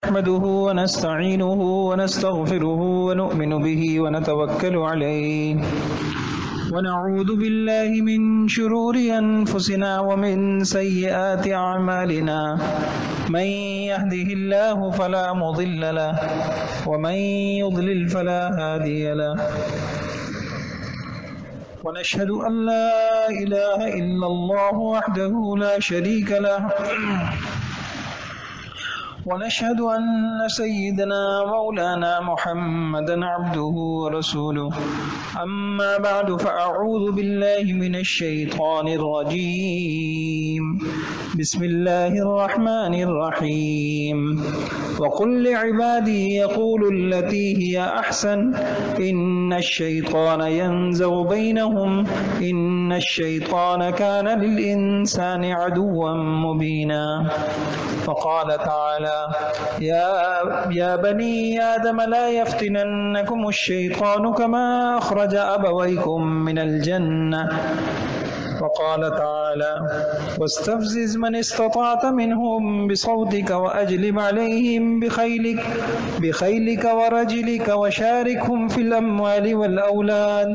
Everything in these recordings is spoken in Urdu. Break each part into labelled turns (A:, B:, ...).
A: نحمده ونستعينه ونستغفره ونؤمن به ونتوكل عليه ونعوذ بالله من شرور أنفسنا ومن سيئات أعمالنا من يهده الله فلا مضل له ومن يضلل فلا هادي له ونشهد أن لا إله إلا الله وحده لا شريك له ونشهد أن سيدنا مولانا محمدا عبده ورسوله أما بعد فأعوذ بالله من الشيطان الرجيم بسم الله الرحمن الرحيم وقل لعبادي يقولوا التي هي أحسن إن الشيطان ينزغ بينهم إن الشيطان كان للإنسان عدوا مبينا فقال تعالى يا بني آدم لا يفتننكم الشيطان كما أخرج أبويكم من الجنة وقال تعالى واستفزز من استطعت منهم بصوتك وأجلب عليهم بخيلك ورجلك وشاركهم في الأموال والأولاد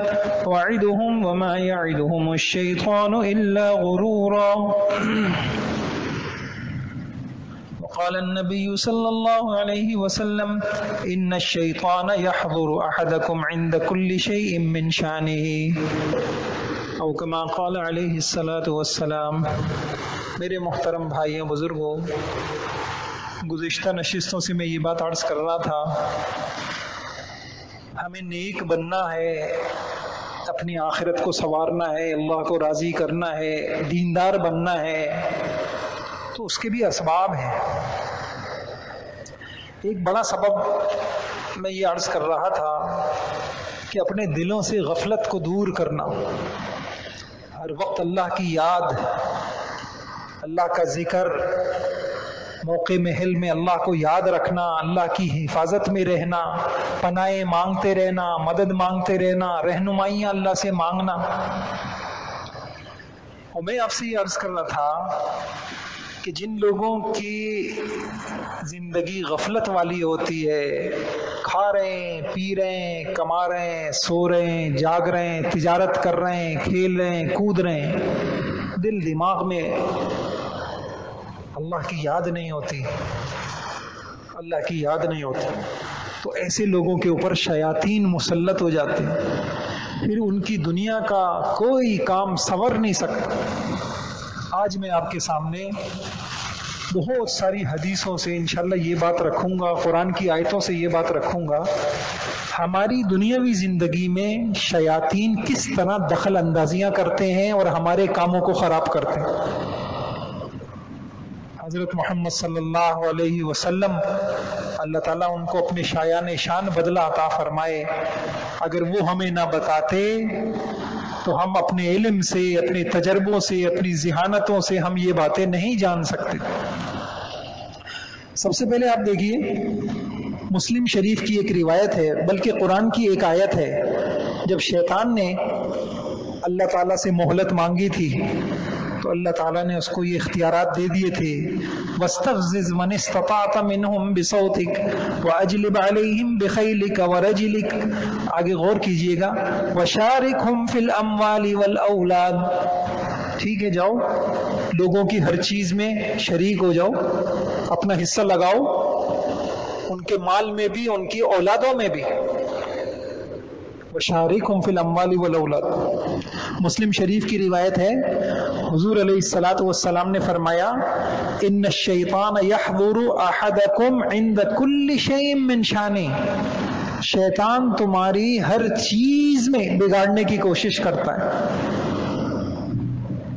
A: وعدهم وما يعدهم الشيطان إلا غرورا قال النبي صلى الله عليه وسلم إن الشيطان يحضر أحدكم عند كل شيء من شأنه او كما قال علیہ الصلاۃ والسلام۔ میرے محترم بھائیوں بزرگوں، گزشتہ نشستوں سے میں یہ بات عرض کر رہا تھا، ہمیں نیک بننا ہے، اپنی آخرت کو سنوارنا ہے، اللہ کو راضی کرنا ہے، دیندار بننا ہے، تو اس کے بھی اسباب ہیں۔ ایک بڑا سبب میں یہ عرض کر رہا تھا کہ اپنے دلوں سے غفلت کو دور کرنا، ہر وقت اللہ کی یاد، اللہ کا ذکر، موقع محل میں اللہ کو یاد رکھنا، اللہ کی حفاظت میں رہنا، پناہیں مانگتے رہنا، مدد مانگتے رہنا، رہنمائیاں اللہ سے مانگنا۔ اور میں آپ سے یہ عرض کر رہا تھا کہ جن لوگوں کی زندگی غفلت والی ہوتی ہے، کھا رہے ہیں، پی رہے ہیں، کما رہے ہیں، سو رہے ہیں، جاگ رہے ہیں، تجارت کر رہے ہیں، کھیل رہے ہیں، کود رہے ہیں، دل دماغ میں اللہ کی یاد نہیں ہوتی، اللہ کی یاد نہیں ہوتی، تو ایسے لوگوں کے اوپر شیاطین مسلط ہو جاتے ہیں، پھر ان کی دنیا کا کوئی کام سنور نہیں سکتا۔ آج میں آپ کے سامنے بہت ساری حدیثوں سے انشاءاللہ یہ بات رکھوں گا، قرآن کی آیتوں سے یہ بات رکھوں گا، ہماری دنیاوی زندگی میں شیاطین کس طرح دخل اندازیاں کرتے ہیں اور ہمارے کاموں کو خراب کرتے ہیں۔ حضرت محمد صلی اللہ علیہ وسلم، اللہ تعالیٰ ان کو اپنے شایان شان بدلہ عطا فرمائے، اگر وہ ہمیں نہ بتاتے تو ہم اپنے علم سے، اپنے تجربوں سے، اپنی ذہانتوں سے ہم یہ باتیں نہیں جان سکتے۔ سب سے پہلے آپ دیکھیے، مسلم شریف کی ایک روایت ہے، بلکہ قرآن کی ایک آیت ہے، جب شیطان نے اللہ تعالیٰ سے مہلت مانگی تھی تو اللہ تعالیٰ نے اس کو یہ اختیارات دے دیے تھے، وَاسْتَفْزِزْ مَنِ اسْتَطَعْتَ مِنْهُمْ بِصَوْتِكَ وَأَجْلِبْ عَلَيْهِمْ بِخَيْلِكَ وَرَجِلِكَ، آگے غور کیجئے گا، وَشَارِكْهُمْ فِي الْأَمْوَالِ وَالْأَوْلَادِ، ٹھیک ہے، جاؤ لوگوں کی ہر چیز میں شریک ہو جاؤ، اپنا حصہ لگاؤ، ان کے مال میں بھی، ان کی اولادوں میں بھی، وَشَارِكْهُمْ فِي الْأَمْوَالِ وَالْأَوْلَادِ۔ مسلم شریف کی روایت ہے، حضور علیہ الصلاۃ والسلام نے فرمایا، ان الشیطان یحضر احدکم عند کل شیء من شانہ، شیطان تمہاری ہر چیز میں بگاڑنے کی کوشش کرتا ہے۔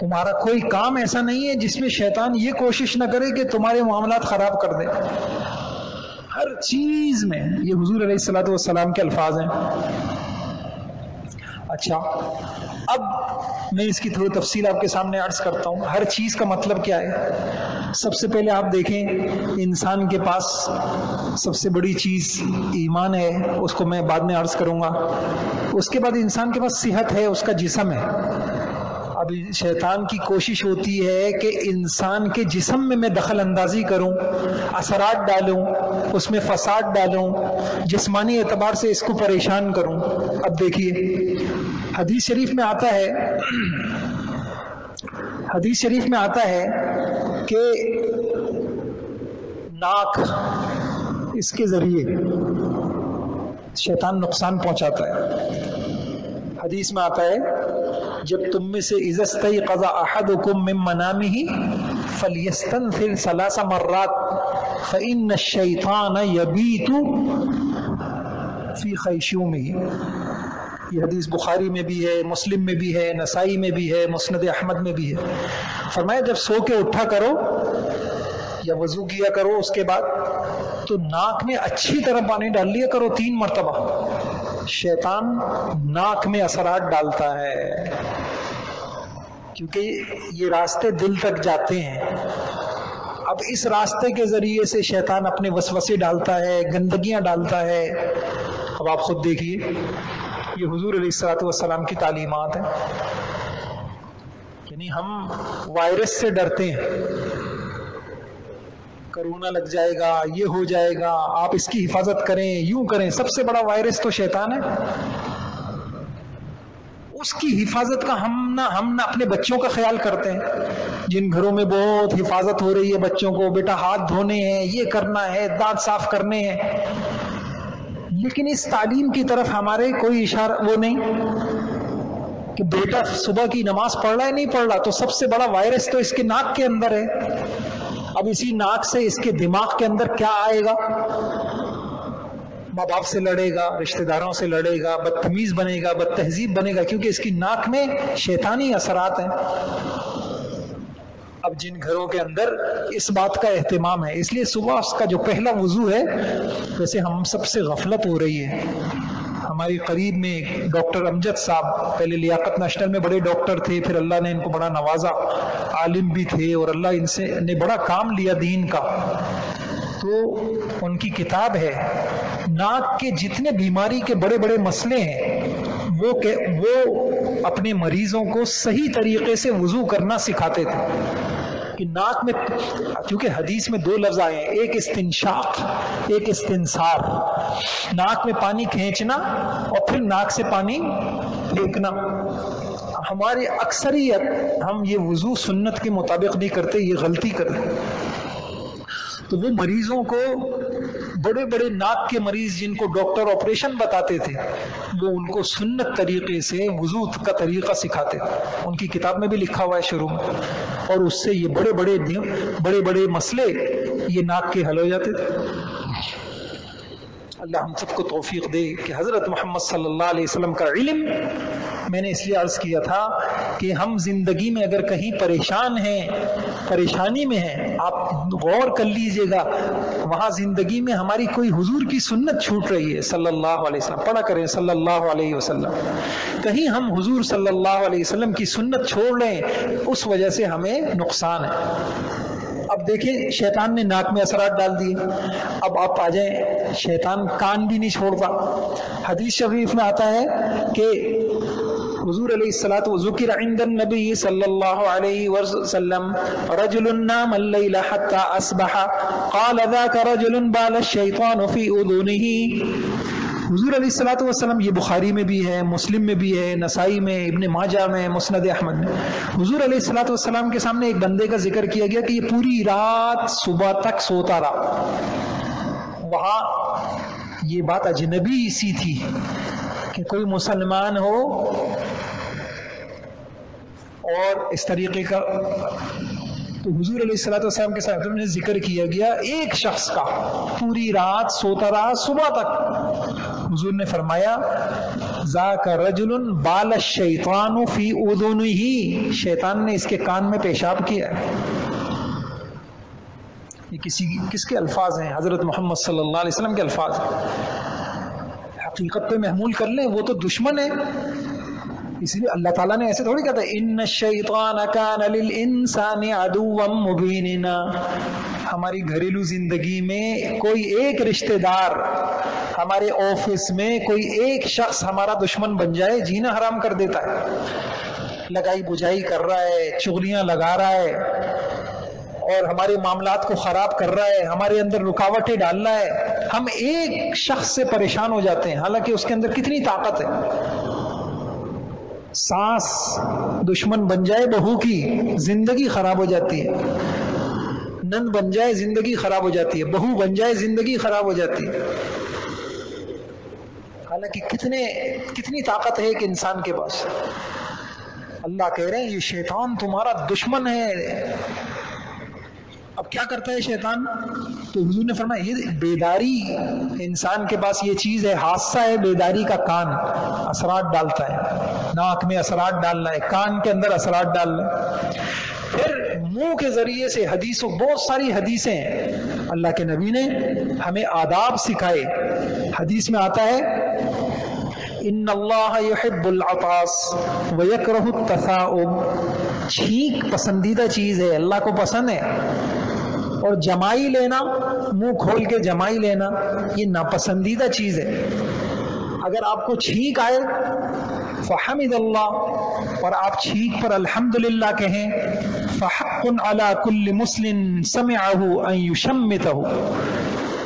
A: تمہارا کوئی کام ایسا نہیں ہے جس میں شیطان یہ کوشش نہ کرے کہ تمہارے معاملات خراب کر دے، ہر چیز میں۔ یہ حضور علیہ الصلاۃ والسلام کے الفاظ ہیں۔ اچھا، اب میں اس کی تھوڑی تفصیل آپ کے سامنے عرض کرتا ہوں۔ ہر چیز کا مطلب کیا ہے؟ سب سے پہلے آپ دیکھیں، انسان کے پاس سب سے بڑی چیز ایمان ہے، اس کو میں بعد میں عرض کروں گا۔ اس کے بعد انسان کے پاس صحت ہے، اس کا جسم ہے۔ ابھی شیطان کی کوشش ہوتی ہے کہ انسان کے جسم میں دخل اندازی کروں، اثرات ڈالوں، اس میں فساد ڈالوں، جسمانی اعتبار سے اس کو پریشان کروں۔ اب دیکھیے حدیث شریف میں آتا ہے کہ ناک، اس کے ذریعے شیطان نقصان پہنچاتا ہے۔ حدیث میں آتا ہے جب تم میں سے اذا استيقظ احدكم من منامه فليستنثر 3 مرات فان الشيطان يبيت في خيشومه۔ یہ حدیث بخاری میں بھی ہے، مسلم میں بھی ہے، نسائی میں بھی ہے، مسند احمد میں بھی ہے۔ فرمایا جب سو کے اٹھا کرو یا وضو کیا کرو اس کے بعد تو ناک میں اچھی طرح پانی ڈال لیا کرو 3 مرتبہ۔ شیطان ناک میں اثرات ڈالتا ہے کیونکہ یہ راستے دل تک جاتے ہیں۔ اب اس راستے کے ذریعے سے شیطان اپنے وسوسے ڈالتا ہے، گندگیاں ڈالتا ہے۔ اب آپ خود دیکھیے، یہ حضور علیہ الصلوۃ والسلام کی تعلیمات ہیں۔ یعنی ہم وائرس سے ڈرتے ہیں، کرونا لگ جائے گا، یہ ہو جائے گا، آپ اس کی حفاظت کریں، یوں کریں۔ سب سے بڑا وائرس تو شیطان ہے۔ اس کی حفاظت کا ہم نہ اپنے بچوں کا خیال کرتے ہیں۔ جن گھروں میں بہت حفاظت ہو رہی ہے بچوں کو، بیٹا ہاتھ دھونے ہیں، یہ کرنا ہے، دانت صاف کرنے ہیں، لیکن اس تعلیم کی طرف ہمارے کوئی اشارہ وہ نہیں کہ بیٹا صبح کی نماز پڑھ رہا ہے نہیں پڑھ رہا۔ تو سب سے بڑا وائرس تو اس کے ناک کے اندر ہے۔ اب اسی ناک سے اس کے دماغ کے اندر کیا آئے گا؟ ماں باپ سے لڑے گا، رشتہ داروں سے لڑے گا، بدتمیز بنے گا، بد تہذیب بنے گا، کیونکہ اس کی ناک میں شیطانی اثرات ہیں۔ اب جن گھروں کے اندر اس بات کا اہتمام ہے، اس لیے صبح اس کا جو پہلا وضو ہے، ویسے ہم سب سے غفلت ہو رہی ہے۔ ہماری قریب میں ڈاکٹر امجد صاحب پہلے لیاقت نیشنل میں بڑے ڈاکٹر تھے، پھر اللہ نے ان کو بڑا نوازا، عالم بھی تھے اور اللہ ان سے نے بڑا کام لیا دین کا۔ تو ان کی کتاب ہے، ناک کے جتنے بیماری کے بڑے بڑے مسئلے ہیں وہ اپنے مریضوں کو صحیح طریقے سے وضو کرنا سکھاتے تھے کہ ناک میں، کیونکہ حدیث میں 2 لفظ آئے ہیں، ایک استنشاق، ایک استنثار۔ ناک میں پانی کھینچنا اور پھر ناک سے پانی پھینکنا۔ ہماری اکثریت ہم یہ وضو سنت کے مطابق نہیں کرتے، یہ غلطی کرتے۔ تو وہ مریضوں کو، بڑے بڑے ناک کے مریض جن کو ڈاکٹر آپریشن بتاتے تھے، وہ ان کو سنت طریقے سے وضو کا طریقہ سکھاتے تھے۔ ان کی کتاب میں بھی لکھا ہوا ہے شروع میں، اور اس سے یہ بڑے بڑے مسئلے یہ ناک کے حل ہو جاتے تھے۔ اللہ ہم سب کو توفیق دے کہ حضرت محمد صلی اللہ علیہ وسلم کا علم، میں نے اس لیے عرض کیا تھا کہ ہم زندگی میں اگر کہیں پریشان ہیں، پریشانی میں ہیں، آپ غور کر لیجئے گا، وہاں زندگی میں ہماری کوئی حضور کی سنت چھوٹ رہی ہے صلی اللہ علیہ وسلم۔ پڑھا کریں صلی اللہ علیہ وسلم۔ کہیں ہم حضور صلی اللہ علیہ وسلم کی سنت چھوڑ لیں، اس وجہ سے ہمیں نقصان ہے۔ اب دیکھیں شیطان نے ناک میں اثرات ڈال دیے، اب آپ آ جائیں، شیطان کان بھی نہیں چھوڑتا۔ حدیث شریف میں آتا ہے کہ حضور علیہ الصلوۃ ذکر عند النبی صلی اللہ علیہ وسلم رجل نام اللیل حتی اصبح قال ذاک رجل بال الشیطان فی اذنہ۔ حضور علیہ الصلوۃ والسلام، یہ بخاری میں بھی ہے، مسلم میں بھی ہے، نسائی میں، ابن ماجہ میں، مسند احمد میں، حضور علیہ الصلوۃ والسلام کے سامنے ایک بندے کا ذکر کیا گیا کہ یہ پوری رات صبح تک سوتا رہا۔ وہاں یہ بات اجنبی سی تھی کہ کوئی مسلمان ہو اور اس طریقے کا، تو حضور علیہ الصلوۃ والسلام کے ساتھ نے ذکر کیا گیا ایک شخص کا پوری رات سوتا رہا صبح تک۔ حضور نے فرمایا ذاک رجل بال الشیطان فی اذنہ، شیطان نے اس کے کان میں پیشاب کیا ہے۔ یہ کس کے الفاظ ہیں؟ حضرت محمد صلی اللہ علیہ وسلم کے الفاظ ہیں۔ حقیقت پہ محمول کر لیں، وہ تو دشمن ہے، اس لیے اللہ تعالیٰ نے ایسے تھوڑی کہا تھا ان الشیطان کان للانسان عدوا مبینا۔ ہماری گھریلو زندگی میں کوئی ایک رشتہ دار، ہمارے آفس میں کوئی ایک شخص ہمارا دشمن بن جائے، جینا حرام کر دیتا ہے۔ لگائی بجائی کر رہا ہے، چغلیاں لگا رہا ہے اور ہمارے معاملات کو خراب کر رہا ہے، ہمارے اندر رکاوٹیں ڈال رہا ہے، ہم ایک شخص سے پریشان ہو جاتے ہیں حالانکہ اس کے اندر کتنی طاقت ہے۔ ساس دشمن بن جائے بہو کی، زندگی خراب ہو جاتی ہے، نند بن جائے زندگی خراب ہو جاتی ہے، بہو بن جائے زندگی خراب ہو جاتی ہے، حالانکہ کتنی طاقت ہے ایک انسان کے پاس۔ اللہ کہہ رہے ہیں یہ شیطان تمہارا دشمن ہے۔ اب کیا کرتا ہے شیطان؟ تو حضور نے فرمایا یہ بیداری، انسان کے پاس یہ چیز ہے، حادثہ ہے بیداری کا، کان اثرات ڈالتا ہے، ناک میں اثرات ڈالنا ہے، کان کے اندر اثرات ڈالنا ہے، پھر منہ کے ذریعے سے حدیثوں، بہت ساری حدیثیں ہیں، اللہ کے نبی نے ہمیں آداب سکھائے۔ حدیث میں آتا ہے ان اللہ یحب العطاس ویکرہ التثاؤب، چھینک پسندیدہ چیز ہے، اللہ کو پسند ہے، اور جمائی لینا، منہ کھول کے جمائی لینا، یہ ناپسندیدہ چیز ہے۔ اگر آپ کو چھینک آئے فحمد اللہ، اور آپ چھینک پر الحمدللہ کہیں، فحق علی کل مسلم سمعہ ان یشمتہ،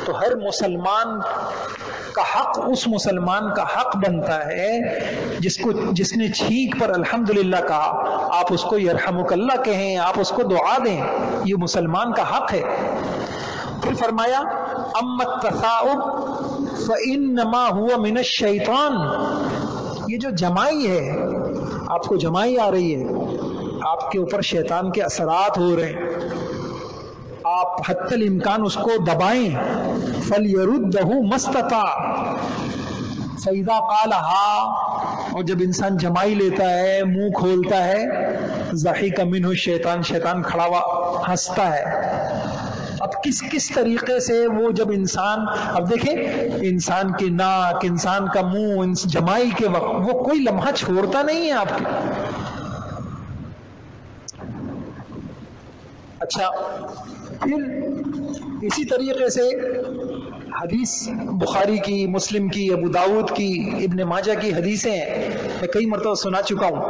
A: تو ہر مسلمان کا حق، اس مسلمان کا حق بنتا ہے جس نے چھینک پر الحمدللہ کہا، آپ اس کو یرحمک اللہ کہیں، آپ اس کو دعا دیں، یہ مسلمان کا حق ہے۔ پھر فرمایا اما التثاؤب فانما هو من الشیطان، یہ جو جمائی ہے، آپ کو جمائی آ رہی ہے، آپ کے اوپر شیطان کے اثرات ہو رہے ہیں، آپ حتی الامکان اس کو دبائیں، فَلْيَرُدَّهُ مَسْتَطَاعَ فَإِذَا قَالَ ہا، اور جب انسان جمائی لیتا ہے، منہ کھولتا ہے، ضحِكَ مِنْهُ الشیطان، شیطان کھڑا ہوا ہنستا ہے۔ اب کس طریقے سے وہ جب انسان، اب دیکھیں انسان کی ناک، انسان کا منہ جمائی کے وقت وہ کوئی لمحہ چھوڑتا نہیں ہے آپ کے۔ اچھا، پھر اسی طریقے سے حدیث بخاری کی، مسلم کی، ابو داؤد کی، ابن ماجہ کی حدیثیں ہیں، میں کئی مرتبہ سنا چکا ہوں۔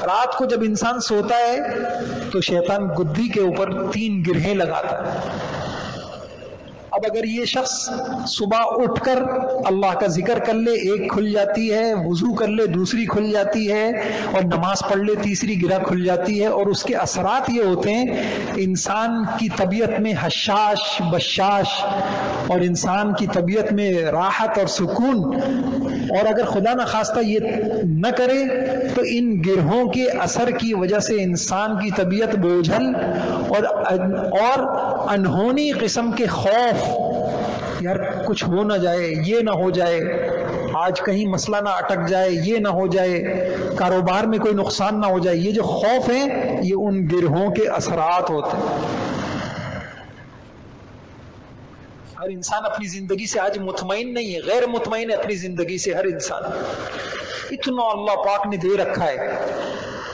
A: رات کو جب انسان سوتا ہے تو شیطان گدی کے اوپر 3 گرہیں لگاتا ہے۔ اب اگر یہ شخص صبح اٹھ کر اللہ کا ذکر کر لے، ایک کھل جاتی ہے، وضو کر لے دوسری کھل جاتی ہے، اور نماز پڑھ لے تیسری گرہ کھل جاتی ہے، اور اس کے اثرات یہ ہوتے ہیں انسان کی طبیعت میں حشاش بشاش، اور انسان کی طبیعت میں راحت اور سکون، اور اگر خدا نخواستہ یہ نہ کرے تو ان گرہوں کے اثر کی وجہ سے انسان کی طبیعت بوجھل اور انہونی قسم کے خوف، یار کچھ ہو نہ جائے، یہ نہ ہو جائے، آج کہیں مسئلہ نہ اٹک جائے، یہ نہ ہو جائے، کاروبار میں کوئی نقصان نہ ہو جائے، یہ جو خوف ہیں یہ ان گرہوں کے اثرات ہوتے ہیں۔ ہر انسان اپنی زندگی سے آج مطمئن نہیں ہے، غیر مطمئن ہے اپنی زندگی سے ہر انسان، اتنا اللہ پاک نے دے رکھا ہے،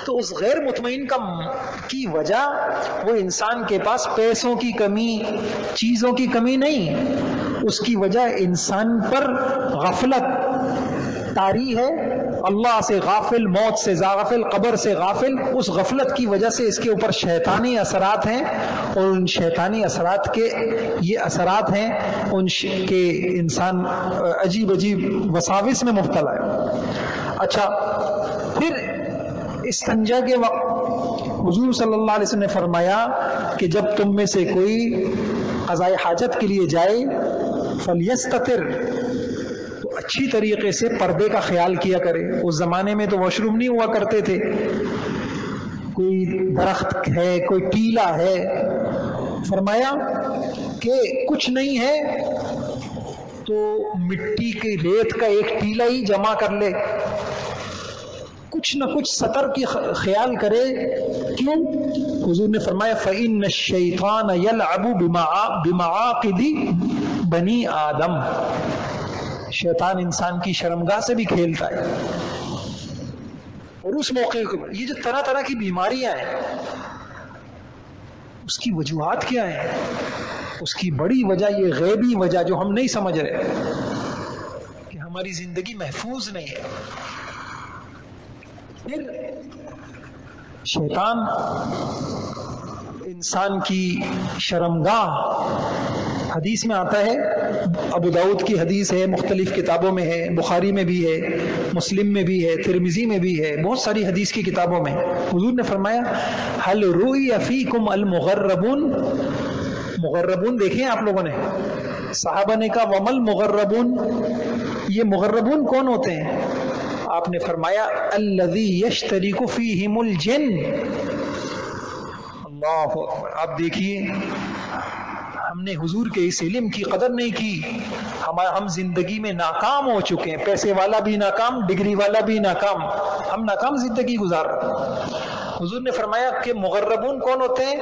A: تو اس غیر مطمئن کی وجہ وہ انسان کے پاس پیسوں کی کمی، چیزوں کی کمی نہیں، اس کی وجہ انسان پر غفلت طاری ہے، اللہ سے غافل، موت سے غافل، قبر سے غافل، اس غفلت کی وجہ سے اس کے اوپر شیطانی اثرات ہیں، اور ان شیطانی اثرات کے یہ اثرات ہیں ان کے انسان عجیب وساوس میں مبتلا ہے۔ اچھا، پھر استنجا کے وقت حضور صلی اللہ علیہ وسلم نے فرمایا کہ جب تم میں سے کوئی قضاء حاجت کے لیے جائے فلیستتر، تو اچھی طریقے سے پردے کا خیال کیا کرے۔ اس زمانے میں تو واش روم نہیں ہوا کرتے تھے، کوئی درخت ہے، کوئی ٹیلا ہے، فرمایا کہ کچھ نہیں ہے تو مٹی کے ریت کا ایک ٹیلا ہی جمع کر لے، کچھ نہ کچھ سطر کی خیال کرے۔ کیوں؟ حضور نے فرمایا فَإِنَّ الشَّيْطَانَ يَلْعَبُ بِمَعَاقِدِ بَنِي آدم، شیطان انسان کی شرمگاہ سے بھی کھیلتا ہے، اور اس موقع کو یہ جو طرح طرح کی بیماریاں ہیں اس کی وجوہات کیا ہیں؟ اس کی بڑی وجہ یہ غیبی وجہ جو ہم نہیں سمجھ رہے کہ ہماری زندگی محفوظ نہیں ہے۔ پھر شیطان انسان کی شرمگاہ، حدیث میں آتا ہے، ابو داؤد کی حدیث ہے، مختلف کتابوں میں ہے، بخاری میں بھی ہے، مسلم میں بھی ہے، ترمذی میں بھی ہے، بہت ساری حدیث کی کتابوں میں حضور نے فرمایا هل رؤی فیکم المغربون، مغربون دیکھیں آپ لوگوں نے؟ صحابہ نے کہا ومل مغربون، یہ مغربون کون ہوتے ہیں؟ آپ نے فرمایا الذی یشترک فیہم الجن۔ اللہ اکبر، آپ دیکھیے ہم نے حضور کے اس علم کی قدر نہیں کی، ہم زندگی میں ناکام ہو چکے ہیں، پیسے والا بھی ناکام، ڈگری والا بھی ناکام، ہم ناکام زندگی گزار رہے ہیں۔ حضور نے فرمایا کہ مغربون کون ہوتے ہیں؟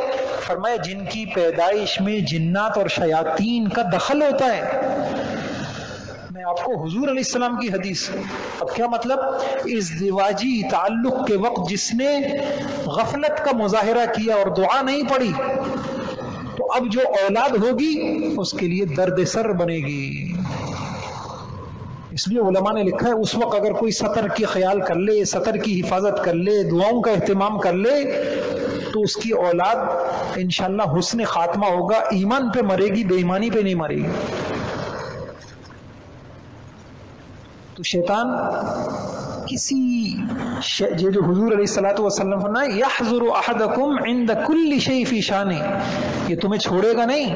A: فرمایا جن کی پیدائش میں جنات اور شیاطین کا دخل ہوتا ہے۔ میں آپ کو حضور علیہ السلام کی حدیث، اب کیا مطلب؟ ازدواجی تعلق کے وقت جس نے غفلت کا مظاہرہ کیا اور دعا نہیں پڑھی، تو اب جو اولاد ہوگی اس کے لیے درد سر بنے گی۔ اس لیے علماء نے لکھا ہے اس وقت اگر کوئی سطر کی خیال کر لے، سطر کی حفاظت کر لے، دعاؤں کا اہتمام کر لے، تو اس کی اولاد انشاءاللہ حسن خاتمہ ہوگا، ایمان پہ مرے گی، بے ایمانی پہ نہیں مرے گی۔ تو شیطان کسی جو حضور علیہ الصلوۃ والسلام فرمایا یحضر احدکم عند کل شیء فی شانہ، یہ تمہیں چھوڑے گا نہیں۔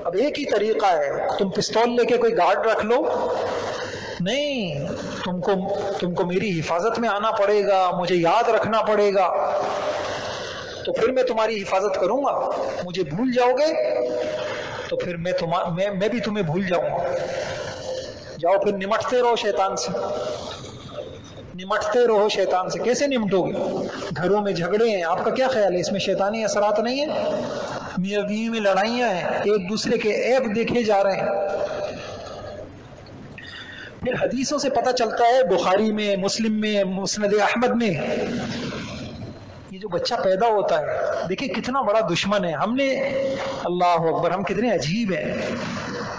A: اب ایک ہی طریقہ ہے، تم پستول لے کے کوئی گارڈ رکھ لو، نہیں، تم کو میری حفاظت میں آنا پڑے گا، مجھے یاد رکھنا پڑے گا، تو پھر میں تمہاری حفاظت کروں گا۔ مجھے بھول جاؤ گے تو پھر میں بھی تمہیں بھول جاؤں گا۔ جاؤ پھر نمٹتے رہو شیطان سے، نمٹتے رہو شیطان سے۔ کیسے نمٹو گے؟ گھروں میں جھگڑے ہیں، آپ کا کیا خیال ہے اس میں شیطانی اثرات نہیں ہیں؟ میاں بیوی میں لڑائیاں ہیں، ایک دوسرے کے عیب دیکھے جا رہے ہیں۔ پھر حدیثوں سے پتہ چلتا ہے، بخاری میں، مسلم میں، مسند احمد میں، یہ جو بچہ پیدا ہوتا ہے، دیکھیں کتنا بڑا دشمن ہے۔ ہم نے، اللہ اکبر، ہم کتنے عجیب ہیں،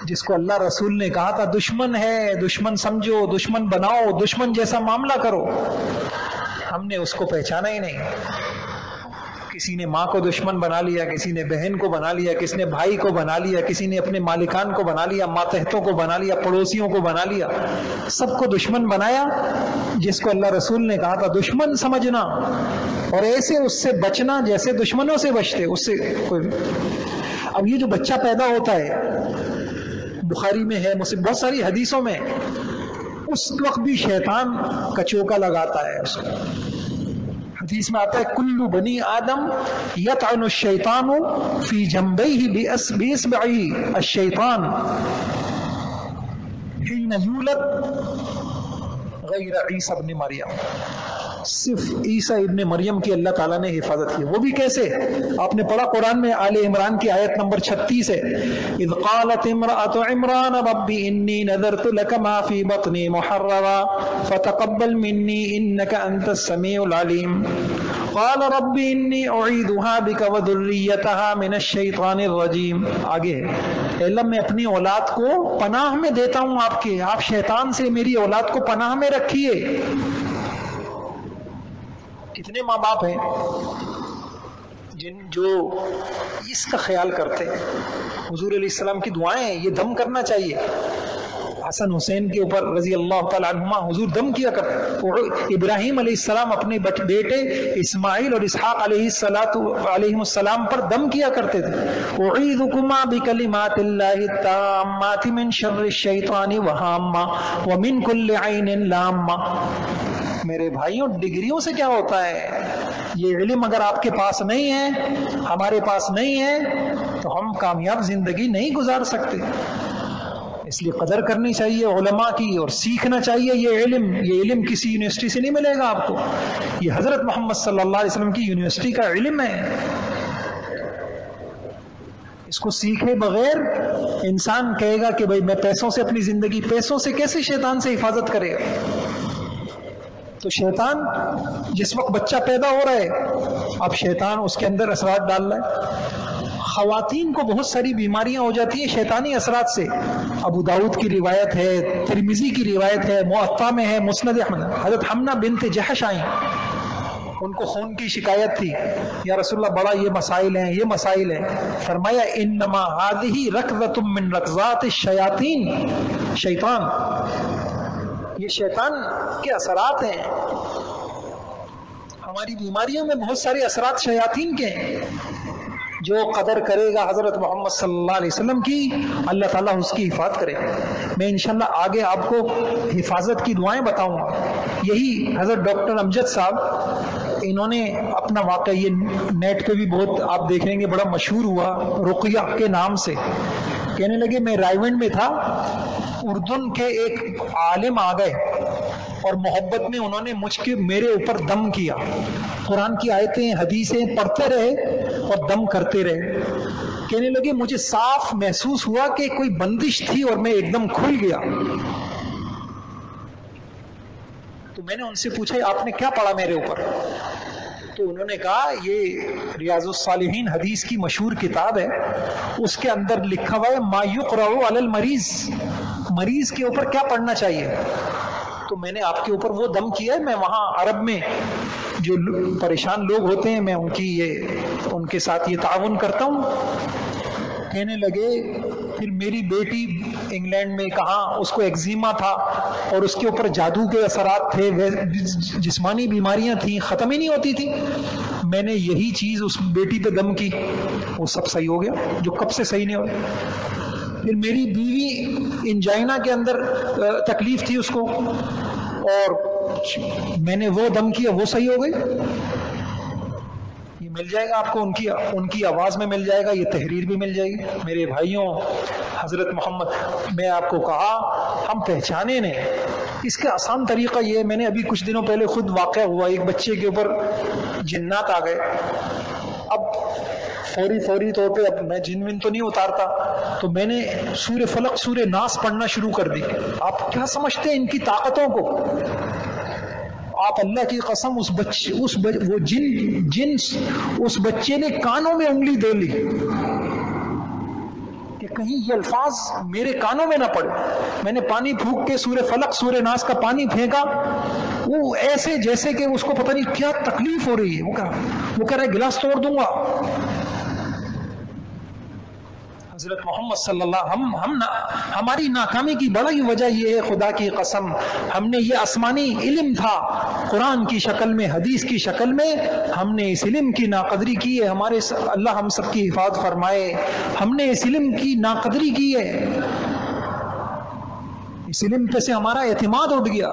A: جس کو اللہ رسول نے کہا تھا دشمن ہے، دشمن سمجھو، دشمن بناؤ، دشمن جیسا معاملہ کرو، ہم نے اس کو پہچانا ہی نہیں۔ کسی نے ماں کو دشمن بنا لیا، کسی نے بہن کو بنا لیا، کسی نے بھائی کو بنا لیا، کسی نے اپنے مالکان کو بنا لیا، ماتحتوں کو بنا لیا، پڑوسیوں کو بنا لیا، سب کو دشمن بنایا۔ جس کو اللہ رسول نے کہا تھا دشمن سمجھنا اور ایسے اس سے بچنا جیسے دشمنوں سے بچتے، اس سے کوئی۔ اب یہ جو بچہ پیدا ہوتا ہے، بخاری میں ہے، مسلم، بہت ساری حدیثوں میں، اس وقت بھی شیطان کا چوکا لگاتا ہے اس کو۔ حدیث میں آتا ہے کلو بنی آدم یطعن الشیطان فی جنبیہ باصبعہ الشیطان حین یولد غیر عیسی ابن مریم۔ صرف عیسیٰ ابن مریم کی اللہ تعالیٰ نے حفاظت کی، وہ بھی کیسے؟ آپ نے پڑھا قرآن میں، آل عمران کی آیت نمبر 36 ہے، اذ قالت امرأة عمران رب انی نذرت لک ما فی بطنی محررا فتقبل منی انک انت السمیع العلیم قال رب انی اعیدها بک وذریتها من الشیطان الرجیم۔ آگے اے اللہ میں اپنی اولاد کو پناہ میں دیتا ہوں آپ کے، آپ شیطان سے میری اولاد کو پناہ میں رکھیے۔ کتنے ماں باپ ہیں جو اس کا خیال کرتے ہیں؟ حضور علیہ السلام کی دعائیں، یہ دم کرنا چاہیے۔ حسن حسین کے اوپر رضی اللہ تعالیٰ عنہما حضور دم کیا کرتے۔ ابراہیم علیہ السلام اپنے بیٹے اسماعیل اور اسحاق علیہ السلام پر دم کیا کرتے تھے۔ اعیذکما بکلمات اللہ التامات من شر الشیطان وہامہ ومن کل عین لامہ۔ میرے بھائیوں، ڈگریوں سے کیا ہوتا ہے؟ یہ علم اگر آپ کے پاس نہیں ہے، ہمارے پاس نہیں ہے، تو ہم کامیاب زندگی نہیں گزار سکتے۔ اس لیے قدر کرنی چاہیے علماء کی اور سیکھنا چاہیے یہ علم کسی یونیورسٹی سے نہیں ملے گا آپ کو، یہ حضرت محمد صلی اللہ علیہ وسلم کی یونیورسٹی کا علم ہے۔ اس کو سیکھے بغیر انسان کہے گا کہ بھائی میں پیسوں سے اپنی زندگی، پیسوں سے کیسے شیطان سے حفاظت کرے گا؟ تو شیطان جس وقت بچہ پیدا ہو رہا ہے، اب شیطان اس کے اندر اثرات ڈال رہا ہے۔ خواتین کو بہت ساری بیماریاں ہو جاتی ہیں شیطانی اثرات سے۔ ابو داؤد کی روایت ہے، ترمذی کی روایت ہے، موطا میں ہے، مسند احمد، حضرت حمنہ بنت جحش آئیں، ان کو خون کی شکایت تھی، یا رسول اللہ بڑا یہ مسائل ہیں، یہ مسائل ہیں. فرمایا انما هذه رکضۃ من رکضات الشیاطین، شیطان، یہ شیطان کے اثرات ہیں. ہماری بیماریوں میں بہت سارے اثرات شیاطین کے ہیں. جو قدر کرے گا حضرت محمد صلی اللہ علیہ وسلم کی، اللہ تعالیٰ اس کی حفاظت کرے. میں انشاءاللہ آگے آپ کو حفاظت کی دعائیں بتاؤں گا. یہی حضرت ڈاکٹر امجد صاحب، انہوں نے اپنا واقعہ یہ نیٹ پہ بھی بہت آپ دیکھ لیں گے بڑا مشہور ہوا، رقیہ کے نام سے. کہنے لگے میں رائیونڈ میں تھا، اردن کے ایک عالم آ گئے اور محبت میں انہوں نے میرے اوپر دم کیا. قرآن کی آیتیں حدیثیں پڑھتے رہے اور دم کرتے رہے. کہنے لگے مجھے صاف محسوس ہوا کہ کوئی بندش تھی اور میں ایک دم کھل گیا. تو میں نے ان سے پوچھا آپ نے کیا پڑھا میرے اوپر؟ تو انہوں نے کہا یہ ریاض الصالحین حدیث کی مشہور کتاب ہے، اس کے اندر لکھا ہوا ہے ما یقرأ علی المریض، مریض کے اوپر کیا پڑھنا چاہیے. تو میں نے آپ کے اوپر وہ دم کیا ہے. میں وہاں عرب میں جو پریشان لوگ ہوتے ہیں میں ان کے ساتھ یہ تعاون کرتا ہوں. کہنے لگے پھر میری بیٹی انگلینڈ میں کہاں اس کو ایگزیما تھا اور اس کے اوپر جادو کے اثرات تھے، جسمانی بیماریاں تھیں، ختم ہی نہیں ہوتی تھی. میں نے یہی چیز اس بیٹی پہ دم کی، وہ سب صحیح ہو گیا جو کب سے صحیح نہیں ہو گیا. پھر میری بیوی انجائنا کے اندر تکلیف تھی اس کو، اور میں نے وہ دم کیا، وہ صحیح ہو گئی. یہ مل جائے گا آپ کو، ان کی آواز میں مل جائے گا، یہ تحریر بھی مل جائے گی. میرے بھائیوں، حضرت محمد، میں آپ کو کہا ہم پہچانے نہیں. اس کا آسان طریقہ یہ ہے، میں نے ابھی کچھ دنوں پہلے خود واقعہ ہوا، ایک بچے کے اوپر جنات آ گئے. اب فوری طور پہ اب میں جن ون تو نہیں اتارتا، تو میں نے سورہ فلق سورہ ناس پڑھنا شروع کر دی. آپ کیا سمجھتے ہیں ان کی طاقتوں کو؟ آپ اللہ کی قسم وہ جن اس بچے نے کانوں میں انگلی دے لی کہ کہیں یہ الفاظ میرے کانوں میں نہ پڑے. میں نے پانی پھونک کے سورہ فلق سورہ ناس کا پانی پھینکا، وہ ایسے جیسے کہ اس کو پتہ نہیں کیا تکلیف ہو رہی ہے. وہ کہہ رہا ہے گلاس توڑ دوں گا. حضرت محمد صلی اللہ ہماری ناکامی کی بڑی وجہ یہ ہے، خدا کی قسم ہم نے یہ آسمانی علم تھا قرآن کی شکل میں، حدیث کی شکل میں، ہم نے اس علم کی ناقدری کی ہے. ہمارے اللہ ہم سب کی حفاظت فرمائے. ہم نے اس علم کی ناقدری کی ہے، اس علم پہ سے ہمارا اعتماد اٹھ گیا.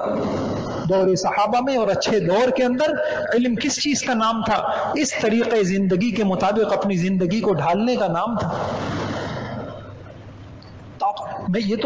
A: دور صحابہ میں اور اچھے دور کے اندر علم کس چیز کا نام تھا؟ اس طریقے زندگی کے مطابق اپنی زندگی کو ڈھالنے کا نام تھا.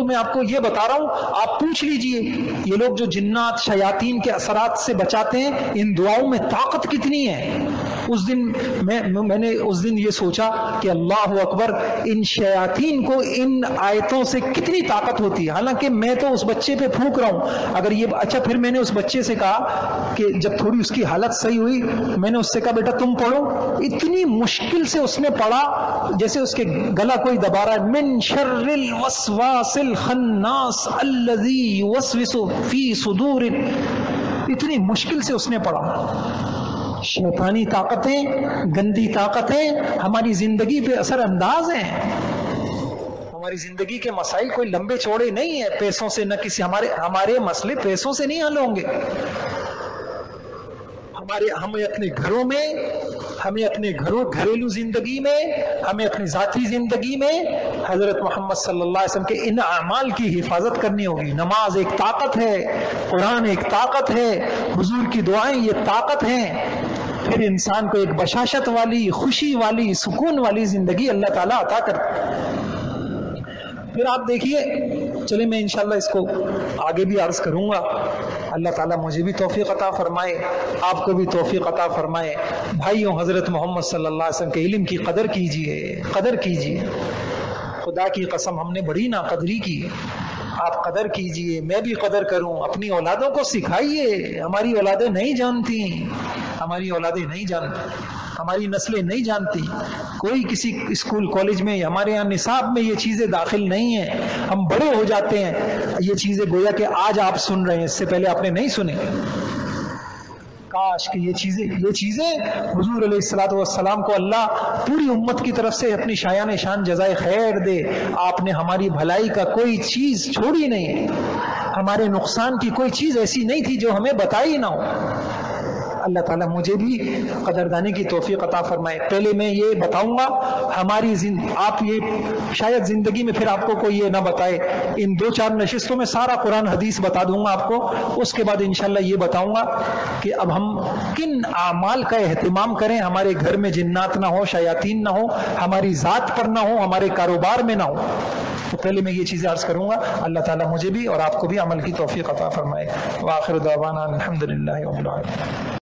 A: میں آپ کو یہ بتا رہا ہوں، آپ پوچھ لیجئے یہ لوگ جو جنات شیاطین کے اثرات سے بچاتے ہیں، ان دعاؤں میں طاقت کتنی ہے. اس دن میں نے اس دن یہ سوچا کہ اللہ اکبر، ان شیاطین کو ان آیتوں سے کتنی طاقت ہوتی ہے. حالانکہ میں تو اس بچے پہ پھونک رہا ہوں. اگر یہ اچھا، پھر میں نے اس بچے سے کہا کہ جب تھوڑی اس کی حالت صحیح ہوئی، میں نے اس سے کہا بیٹا تم پڑھو. اتنی مشکل سے اس نے پڑھا جیسے اس کے گلا کوئی دبا رہا ہے. من شر الوسواس الخناس الذی یوسوس فی صدور، اتنی مشکل سے اس نے پڑھا. شیطانی طاقتیں، گندی طاقتیں ہماری زندگی پہ اثر انداز ہیں. ہماری زندگی کے مسائل کوئی لمبے چوڑے نہیں ہیں، پیسوں سے نہ کسی ہمارے مسئلے پیسوں سے نہیں حل ہوں گے. ہمیں اپنے گھروں میں، ہمیں اپنے گھریلو زندگی میں، ہمیں اپنی ذاتی زندگی میں حضرت محمد صلی اللہ علیہ وسلم کے ان اعمال کی حفاظت کرنی ہوگی. نماز ایک طاقت ہے، قرآن ایک طاقت ہے، حضور کی دعائیں یہ طاقت ہیں. پھر انسان کو ایک بشاشت والی، خوشی والی، سکون والی زندگی اللہ تعالیٰ عطا کرتا. پھر آپ دیکھیے، چلے میں انشاءاللہ اس کو آگے بھی عرض کروں گا. اللہ تعالیٰ مجھے بھی توفیق عطا فرمائے، آپ کو بھی توفیق عطا فرمائے. بھائیوں، حضرت محمد صلی اللہ علیہ وسلم کے علم کی قدر کیجئے، قدر کیجئے. خدا کی قسم ہم نے بڑی ناقدری کی. آپ قدر کیجئے، میں بھی قدر کروں. اپنی اولادوں کو سکھائیے. ہماری اولادیں نہیں جانتی، ہماری اولادیں نہیں جانتی، ہماری نسلیں نہیں جانتی. کوئی کسی اسکول کالج میں، ہمارے یہاں نصاب میں یہ چیزیں داخل نہیں ہیں. ہم بڑے ہو جاتے ہیں، یہ چیزیں گویا کہ آج آپ سن رہے ہیں، اس سے پہلے آپ نے نہیں سنے. کاش کہ یہ چیزیں حضور علیہ الصلوۃ والسلام کو اللہ پوری امت کی طرف سے اپنی شایان شان جزائے خیر دے. آپ نے ہماری بھلائی کا کوئی چیز چھوڑی نہیں، ہمارے نقصان کی کوئی چیز ایسی نہیں تھی جو ہمیں بتائی نہ ہو. اللہ تعالیٰ مجھے بھی قدردانی کی توفیق عطا فرمائے. پہلے میں یہ بتاؤں گا ہماری آپ یہ شاید زندگی میں پھر آپ کو کوئی یہ نہ بتائے، ان 2-4 نشستوں میں سارا قرآن حدیث بتا دوں گا آپ کو. اس کے بعد انشاءاللہ یہ بتاؤں گا کہ اب ہم کن اعمال کا اہتمام کریں، ہمارے گھر میں جنات نہ ہو، شیاطین نہ ہو، ہماری ذات پر نہ ہو، ہمارے کاروبار میں نہ ہو. تو پہلے میں یہ چیزیں عرض کروں گا. اللہ تعالیٰ مجھے بھی اور آپ کو بھی عمل کی توفیق عطا فرمائے. وآخر دعوانا الحمدللہ رب العالمین.